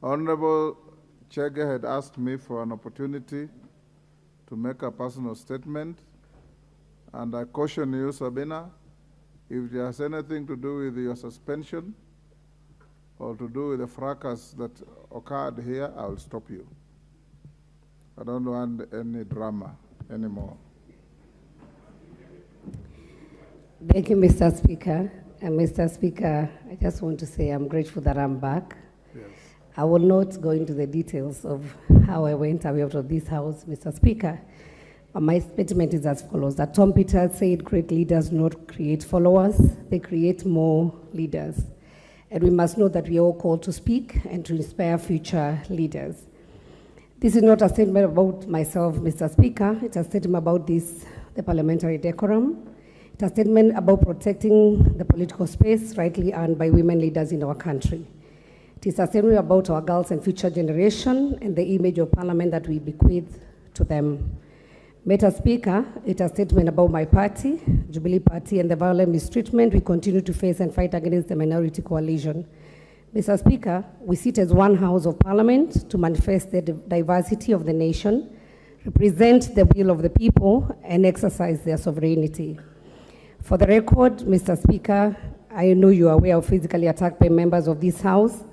Honorable Chege had asked me for an opportunity to make a personal statement, and I caution you, Sabina, if there's anything to do with your suspension or to do with the fracas that occurred here, I'll stop you. I don't want any drama anymore. Thank you, Mr. Speaker. And Mr. Speaker, I just want to say I'm grateful that I'm back. Yes. I will not go into the details of how I went away out of this house, Mr. Speaker. My statement is as follows, that Tom Peters said great leaders not create followers, they create more leaders. And we must know that we are all called to speak and to inspire future leaders. This is not a statement about myself, Mr. Speaker. It's a statement about the parliamentary decorum. It's a statement about protecting the political space rightly earned by women leaders in our country. It is a statement about our girls and future generation and the image of parliament that we bequeath to them. Mr. Speaker, it's a statement about my party, Jubilee Party, and the violent mistreatment we continue to face and fight against the minority coalition. Mr. Speaker, we sit as one house of parliament to manifest the diversity of the nation, represent the will of the people, and exercise their sovereignty. For the record, Mr. Speaker, I know you are aware of physically attacked by members of this house.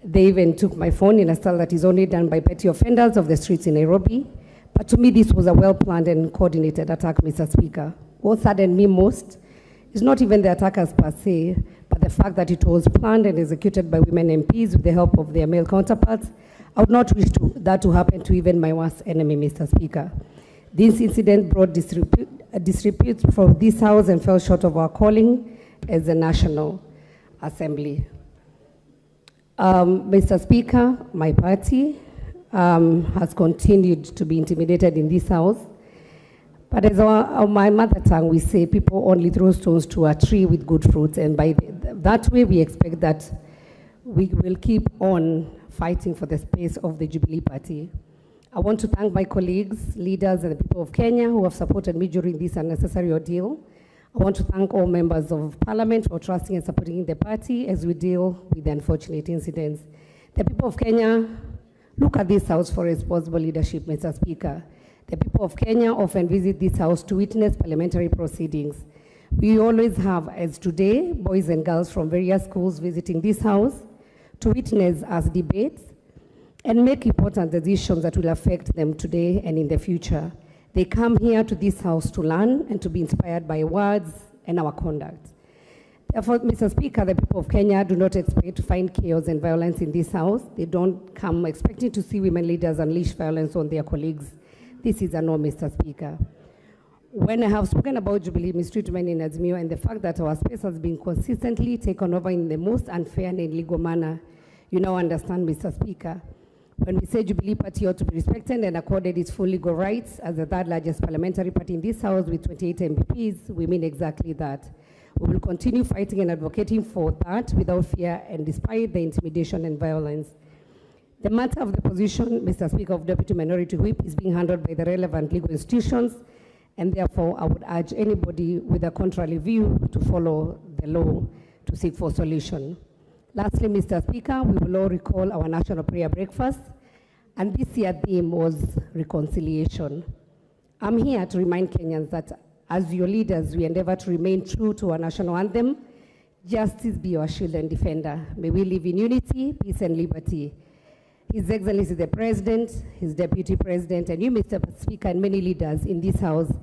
They even took my phone in a style that is only done by petty offenders of the streets in Nairobi. But to me, this was a well-planned and coordinated attack, Mr. Speaker. What saddened me most is not even the attackers per se, but the fact that it was planned and executed by women MPs with the help of their male counterparts. I would not wish that to happen to even my worst enemy, Mr. Speaker. This incident brought disrepute from this House and fell short of our calling as a National Assembly. Mr. Speaker, my party has continued to be intimidated in this House. But as my mother tongue, we say people only throw stones to a tree with good fruits, and by that way we expect that we will keep on fighting for the space of the Jubilee Party. I want to thank my colleagues, leaders, and the people of Kenya who have supported me during this unnecessary ordeal. I want to thank all members of Parliament for trusting and supporting the party as we deal with the unfortunate incidents. The people of Kenya look at this House for responsible leadership, Mr. Speaker. The people of Kenya often visit this House to witness parliamentary proceedings. We always have, as today, boys and girls from various schools visiting this House to witness us debates and make important decisions that will affect them today and in the future. They come here to this House to learn and to be inspired by words and our conduct. Therefore, Mr. Speaker, the people of Kenya do not expect to find chaos and violence in this House. They don't come expecting to see women leaders unleash violence on their colleagues. This is a no, Mr. Speaker. When I have spoken about Jubilee mistreatment in Azimio and the fact that our space has been consistently taken over in the most unfair and illegal manner, you now understand, Mr. Speaker. When we say Jubilee Party ought to be respected and accorded its full legal rights as the third largest parliamentary party in this House with 28 MPs, we mean exactly that. We will continue fighting and advocating for that without fear and despite the intimidation and violence. The matter of the position, Mr. Speaker, of Deputy Minority Whip is being handled by the relevant legal institutions, and therefore I would urge anybody with a contrary view to follow the law to seek for solution. Lastly, Mr. Speaker, we will all recall our national prayer breakfast, and this year's theme was reconciliation. I'm here to remind Kenyans that as your leaders, we endeavor to remain true to our national anthem, justice be our shield and defender. May we live in unity, peace, and liberty. His Excellency the President, his Deputy President, and you, Mr. Speaker, and many leaders in this House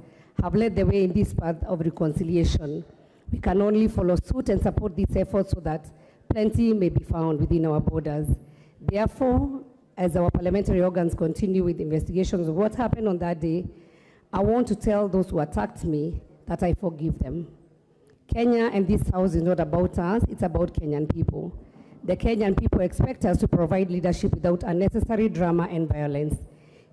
have led the way in this path of reconciliation. We can only follow suit and support this effort so that plenty may be found within our borders. Therefore, as our parliamentary organs continue with investigations of what happened on that day, I want to tell those who attacked me that I forgive them. Kenya and this House is not about us, it's about Kenyan people. The Kenyan people expect us to provide leadership without unnecessary drama and violence.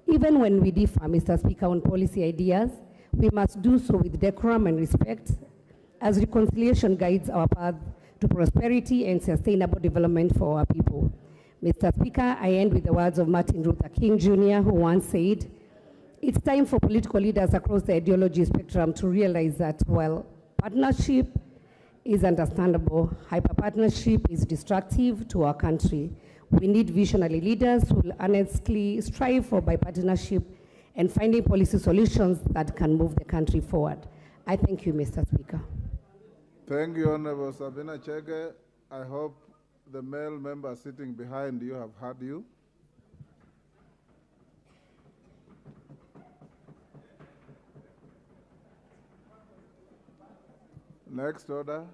Even when we differ, Mr. Speaker, on policy ideas, we must do so with decorum and respect, as reconciliation guides our path to prosperity and sustainable development for our people. Mr. Speaker, I end with the words of Martin Luther King Jr., who once said, "It's time for political leaders across the ideology spectrum to realize that while partnership is understandable, hyper-partnership is destructive to our country. We need visionary leaders who will honestly strive for bipartisanship and finding policy solutions that can move the country forward. I thank you, Mr. Speaker. Thank you, Honorable Sabina Chege. I hope the male member sitting behind you have heard you. Next order.